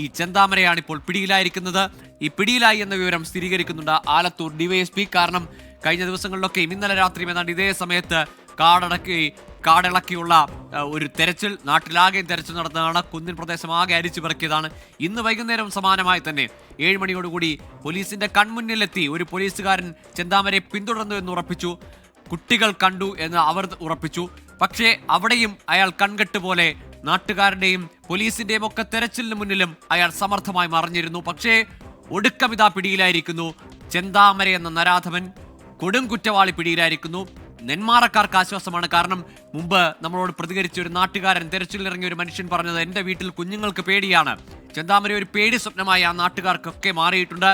ഈ ചെന്താമരയാണ് ഇപ്പോൾ പിടിയിലായിരിക്കുന്നത്. ഈ പിടിയിലായി എന്ന വിവരം സ്ഥിരീകരിക്കുന്നുണ്ട് ആലത്തൂർ ഡിവൈഎസ്പി. കാരണം കഴിഞ്ഞ ദിവസങ്ങളിലൊക്കെയും ഇന്നലെ രാത്രിയും ഏതാണ്ട് ഇതേ സമയത്ത് കാടിളക്കിയുള്ള ഒരു തെരച്ചിൽ, നാട്ടിലാകെ തെരച്ചിൽ നടന്നതാണ്. കുന്നിൻ പ്രദേശം ആകെ അരിച്ചു പെറുക്കിയതാണ്. ഇന്ന് വൈകുന്നേരം സമാനമായി തന്നെ 7 മണിയോടുകൂടി പോലീസിന്റെ കൺമുന്നിലെത്തി ഒരു പോലീസുകാരൻ ചെന്താമരയെ പിന്തുടർന്നു എന്ന് ഉറപ്പിച്ചു. കുട്ടികൾ കണ്ടു എന്ന് അവർ ഉറപ്പിച്ചു. പക്ഷേ അവിടെയും അയാൾ കൺകെട്ട് പോലെ നാട്ടുകാരുടെയും പോലീസിന്റെയും ഒക്കെ തെരച്ചിലിന് മുന്നിലും അയാൾ സമർത്ഥമായി മറിഞ്ഞിരുന്നു. പക്ഷേ ഒടുക്കമിതാ പിടിയിലായിരിക്കുന്നു. ചെന്താമര എന്ന നരാധമൻ, കൊടും കുറ്റവാളി പിടിയിലായിരിക്കുന്നു. നെന്മാറക്കാർക്ക് ആശ്വാസമാണ്. കാരണം മുമ്പ് നമ്മളോട് പ്രതികരിച്ച ഒരു നാട്ടുകാരൻ, തെരച്ചിലിറങ്ങിയ ഒരു മനുഷ്യൻ പറഞ്ഞത്, എൻ്റെ വീട്ടിൽ കുഞ്ഞുങ്ങൾക്ക് പേടിയാണ്. ചെന്താമര ഒരു പേടി സ്വപ്നമായി ആ നാട്ടുകാർക്കൊക്കെ മാറിയിട്ടുണ്ട്.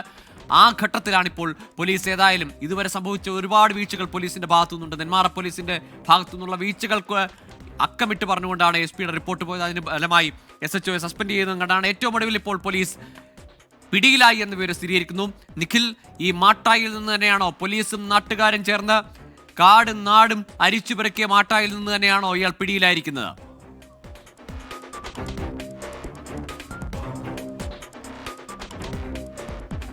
ആ ഘട്ടത്തിലാണിപ്പോൾ പോലീസ് ഏതായാലും ഇതുവരെ സംഭവിച്ച ഒരുപാട് വീഴ്ചകൾ പോലീസിന്റെ ഭാഗത്തുനിന്നുണ്ട്. നെന്മാറ പോലീസിന്റെ ഭാഗത്തുനിന്നുള്ള വീഴ്ചകൾക്ക് അക്കമിട്ട് പറഞ്ഞുകൊണ്ടാണ് SP യുടെ റിപ്പോർട്ട് പോയത്. അതിന് ഫലമായി SHOയെ സസ്പെൻഡ് ചെയ്യുന്നതും കണ്ടാണ് ഏറ്റവും ഒടുവിൽ ഇപ്പോൾ പോലീസ് പിടിയിലായി എന്ന് വിവരം സ്ഥിരീകരിക്കുന്നു. നിഖിൽ, ഈ മാട്ടായിൽ നിന്ന് തന്നെയാണോ പോലീസും നാട്ടുകാരും ചേർന്ന് കാടും നാടും അരിച്ചു പെറുക്കിയ മാട്ടായിൽ നിന്ന് തന്നെയാണോ ഇയാൾ പിടിയിലായിരിക്കുന്നത്?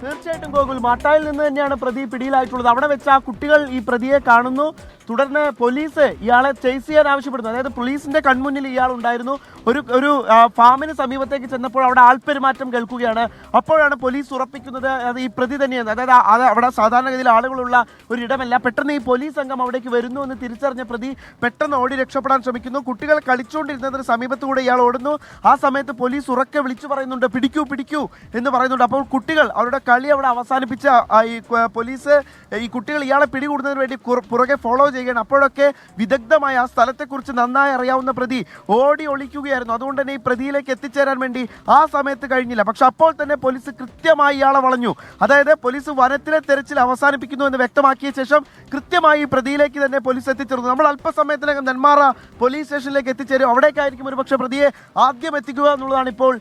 തീർച്ചയായിട്ടും ഗോകുൽ, മാട്ടായിൽ നിന്ന് തന്നെയാണ് പ്രതി പിടിയിലായിട്ടുള്ളത്. അവിടെ വെച്ച് ആ കുട്ടികൾ ഈ പ്രതിയെ കാണുന്നു. തുടർന്ന് പോലീസ് ഇയാളെ ചേസ് ചെയ്യാൻ ആവശ്യപ്പെടുന്നു. അതായത് പോലീസിന്റെ കൺമുന്നിൽ ഇയാൾ ഉണ്ടായിരുന്നു. ഒരു ഫാമിന് സമീപത്തേക്ക് ചെന്നപ്പോൾ അവിടെ ആൾപ്പെരുമാറ്റം കേൾക്കുകയാണ്. അപ്പോഴാണ് പോലീസ് ഉറപ്പിക്കുന്നത് അത് ഈ പ്രതി തന്നെയാണ്. അതായത് അവിടെ സാധാരണഗതിയിൽ ആളുകളുള്ള ഒരിടമല്ല. പെട്ടെന്ന് ഈ പോലീസ് സംഘം അവിടേക്ക് വരുന്നു എന്ന് തിരിച്ചറിഞ്ഞ പ്രതി പെട്ടെന്ന് ഓടി രക്ഷപ്പെടാൻ ശ്രമിക്കുന്നു. കുട്ടികൾ കളിച്ചുകൊണ്ടിരുന്നതിന് സമീപത്തുകൂടെ ഇയാൾ ഓടുന്നു. ആ സമയത്ത് പോലീസ് ഉറക്കെ വിളിച്ചു പറയുന്നുണ്ട്, പിടിക്കൂ പിടിക്കൂ എന്ന് പറയുന്നുണ്ട്. അപ്പോൾ കുട്ടികൾ അവരുടെ കളി അവിടെ അവസാനിപ്പിച്ച ഈ പോലീസ് ഈ കുട്ടികൾ ഇയാളെ പിടികൂടുന്നതിന് വേണ്ടി പുറകെ ഫോളോ ചെയ്യുകയാണ്. അപ്പോഴൊക്കെ വിദഗ്ധമായ ആ സ്ഥലത്തെക്കുറിച്ച് നന്നായി അറിയാവുന്ന പ്രതി ഓടി ഒളിക്കുകയായിരുന്നു. അതുകൊണ്ട് തന്നെ ഈ പ്രതിയിലേക്ക് എത്തിച്ചേരാൻ വേണ്ടി ആ സമയത്ത് കഴിഞ്ഞില്ല. പക്ഷെ അപ്പോൾ തന്നെ പോലീസ് കൃത്യമായി ഇയാളെ വളഞ്ഞു. അതായത് പോലീസ് വനത്തിലെ തെരച്ചിൽ അവസാനിപ്പിക്കുന്നു എന്ന് വ്യക്തമാക്കിയ ശേഷം കൃത്യമായി ഈ പ്രതിയിലേക്ക് തന്നെ പോലീസ് എത്തിച്ചേർന്നു. നമ്മൾ അല്പസമയത്തിനകം നെന്മാറ പോലീസ് സ്റ്റേഷനിലേക്ക് എത്തിച്ചേരും. അവിടേക്കായിരിക്കും ഒരുപക്ഷെ പ്രതിയെ ആദ്യം എത്തിക്കുക എന്നുള്ളതാണ് ഇപ്പോൾ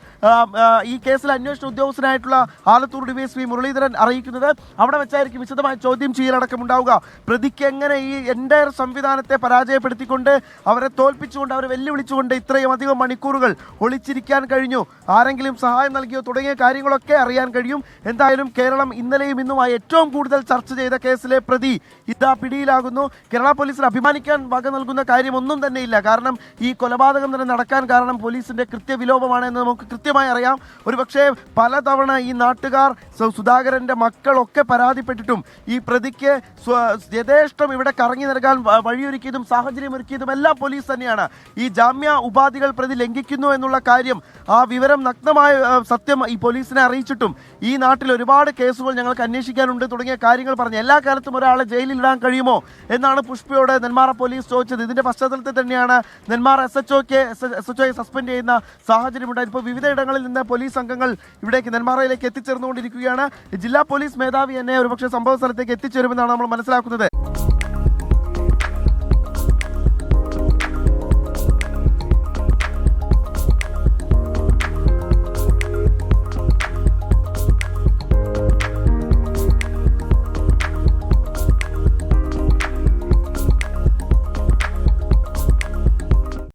ഈ കേസിൽ അന്വേഷണ ഉദ്യോഗസ്ഥനായിട്ടുള്ള ആലത്തൂർ ഡിവൈഎസ്പി മുരളീധരൻ അറിയിക്കുന്നത്. അവിടെ വെച്ചായിരിക്കും വിശദമായ ചോദ്യം ചെയ്യലടക്കം ഉണ്ടാവുക. പ്രതിക്ക് എങ്ങനെ ഈ എൻ്റയർ സംവിധാനത്തെ പരാജയപ്പെടുത്തിക്കൊണ്ട് അവരെ തോൽപ്പിച്ചുകൊണ്ട് അവരെ വെല്ലുവിളിച്ചുകൊണ്ട് ഇത്രയും അധികം മണിക്കൂറുകൾ ഒളിച്ചിരിക്കാൻ കഴിഞ്ഞു, ആരെങ്കിലും സഹായം നൽകിയോ തുടങ്ങിയ കാര്യങ്ങളൊക്കെ അറിയാൻ കഴിയും. എന്തായാലും കേരളം ഇന്നലെയും ഇന്നുമായി ഏറ്റവും കൂടുതൽ ചർച്ച ചെയ്ത കേസിലെ പ്രതി ഇതാ പിടിയിലാകുന്നു. കേരള പോലീസിന് അഭിമാനിക്കാൻ വക നൽകുന്ന കാര്യമൊന്നും തന്നെ ഇല്ല. കാരണം ഈ കൊലപാതകം തന്നെ നടക്കാൻ കാരണം പോലീസിന്റെ കൃത്യവിലോപമാണ് എന്ന് നമുക്ക് കൃത്യമായി അറിയാം. ഒരുപക്ഷെ പലതവണ ഈ നാട്ടുകാർ, സുധാകരന്റെ മക്കളൊക്കെ പരാതിപ്പെട്ടിട്ടും ഈ പ്രതിക്ക് യഥേഷ്ടം ഇവിടെ കറങ്ങി നൽകാൻ വഴിയൊരുക്കിയതും സാഹചര്യമൊരുക്കിയതും എല്ലാം പോലീസ് തന്നെയാണ്. ഈ ജാമ്യ ഉപാധികൾ പ്രതി ലംഘിക്കുന്നു എന്നുള്ള കാര്യം, ആ വിവരം നഗ്നമായ സത്യം ഈ പോലീസിനെ അറിയിച്ചിട്ടും ഈ നാട്ടിൽ ഒരുപാട് കേസുകൾ ഞങ്ങൾക്ക് അന്വേഷിക്കാനുണ്ട് തുടങ്ങിയ കാര്യങ്ങൾ പറഞ്ഞ് എല്ലാ കാലത്തും ഒരാളെ ജയിലിൽ ഇടാൻ കഴിയുമോ എന്നാണ് പുഷ്പയോട് നെന്മാറ പോലീസ് ചോദിച്ചത്. ഇതിന്റെ പശ്ചാത്തലത്തിൽ തന്നെയാണ് നെന്മാറ SHOയെ സസ്പെൻഡ് ചെയ്യുന്ന സാഹചര്യമുണ്ടായത്. ഇപ്പോൾ വിവിധ ഇടങ്ങളിൽ നിന്ന് പോലീസ് സംഘങ്ങൾ ഇവിടേക്ക് നെന്മാറയിലേക്ക് എത്തിച്ചേർന്നുകൊണ്ടിരിക്കുകയാണ്. ജില്ലാ പോലീസ് മേധാവി തന്നെ ഒരുപക്ഷെ സംഭവ സ്ഥലത്തേക്ക് എത്തിച്ചേരുമെന്നാണ് നമ്മൾ മനസ്സിലാക്കുന്നത്.